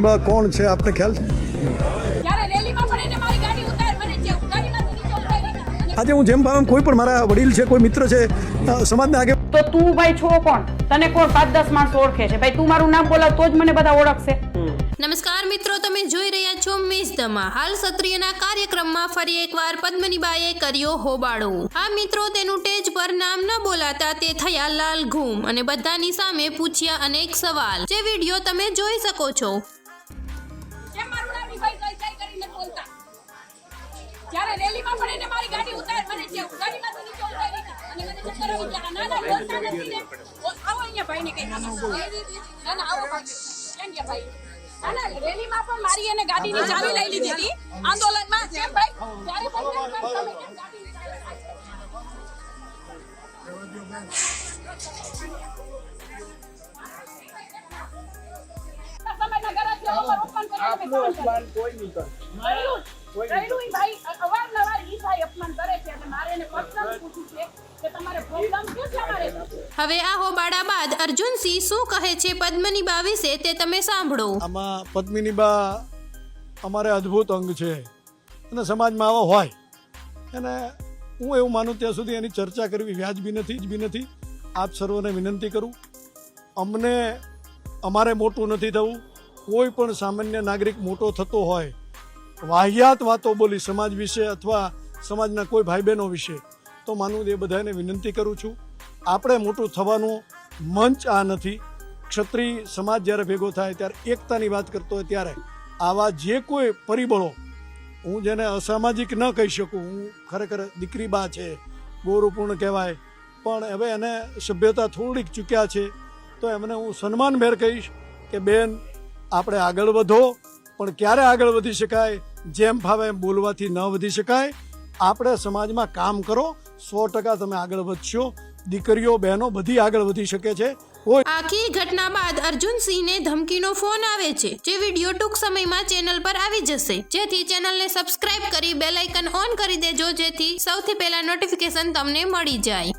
બા કોણ છે આપને ખ્યાલ છે? આજે હું જેમ ભાવ કોઈ પણ મારા વડીલ છે, કોઈ મિત્ર છે, સમાજના આગે તો તું ભાઈ છો કોણ? તને કોણ 5-10 માણસ ઓળખે છે? ભાઈ તું મારું નામ બોલાવ તો જ મને બધા ઓળખશે. નમસ્કાર મિત્રો, તમે જોઈ રહ્યા છો મેષધમા. હાલ ક્ષત્રિયના કાર્યક્રમમાં ફરી એકવાર પદ્મનીબાએ કર્યો હોબાળો. હા મિત્રો, તેનું સ્ટેજ પર નામ ન બોલાતા તે થયા લાલ ઘૂમ અને બધાની સામે પૂછ્યા અનેક સવાલ, જે વિડીયો તમે જોઈ શકો છો. જ્યારે રેલીમાં પણ એને મારી ગાડી ઉતાર મને છે ગાડીમાં તો નીચે ઉતારી અને મને ચક્કર આવી ગયા. ના બોલતા નથી ને. આવો અહીંયા ભાઈને કઈ ના આવો ભાઈ કેમ ગયા ભાઈ? ના રેલીમાં પણ મારી એને ગાડીની ચાવી લઈ લીધી હતી આંદોલનમાં. કેમ ભાઈ? ત્યારે તમે કેમ ગાડીની હવે આ હોબાળા બાદ અર્જુનસિંહ શું કહે છે પદ્મનીબા વિશે તે તમે સાંભળો. આમાં પદ્મિનીબા અમારે અદ્ભુત અંગ છે અને સમાજમાં આવો હોય અને હું એવું માનું ત્યાં સુધી એની ચર્ચા કરવી વ્યાજબી નથી. આપ સર્વને વિનંતી કરું, અમને અમારે મોટું નથી થવું. કોઈ પણ સામાન્ય નાગરિક મોટો થતો હોય, વાહિયાત વાતો બોલી સમાજ વિશે અથવા સમાજના કોઈ ભાઈ બહેનો વિશે, તો માનું એ બધાને વિનંતી કરું છું. આપણે મોટું થવાનું મંચ આ નથી. ક્ષત્રિય સમાજ જ્યારે ભેગો થાય ત્યારે એકતાની વાત કરતો હોય ત્યારે આવા જે કોઈ પરિબળો, હું જેને અસામાજિક ન કહી શકું, હું ખરેખર દીકરી બા છે, ગૌરવપૂર્ણ કહેવાય, પણ હવે એને સભ્યતા થોડીક ચૂક્યા છે, તો એમને હું સન્માનભેર કહીશ કે બેન આપણે આગળ વધો. પણ ક્યારે આગળ વધી શકાય? જેમ ફાવે એમ બોલવાથી ન વધી શકાય. આપણે સમાજમાં કામ કરો, 100% તમે આગળ વધશો. દીકરીઓ બહેનો બધી આગળ વધી શકે છે. આખી ઘટના બાદ અર્જુનસિંહને ધમકીનો ફોન આવે છે, જે વિડીયો ટૂંક સમયમાં ચેનલ પર આવી જશે. જેથી ચેનલને સબસ્ક્રાઇબ કરી બેલ આઇકન ઓન કરી દેજો, જેથી સૌથી પહેલા નોટિફિકેશન તમને મળી જાય.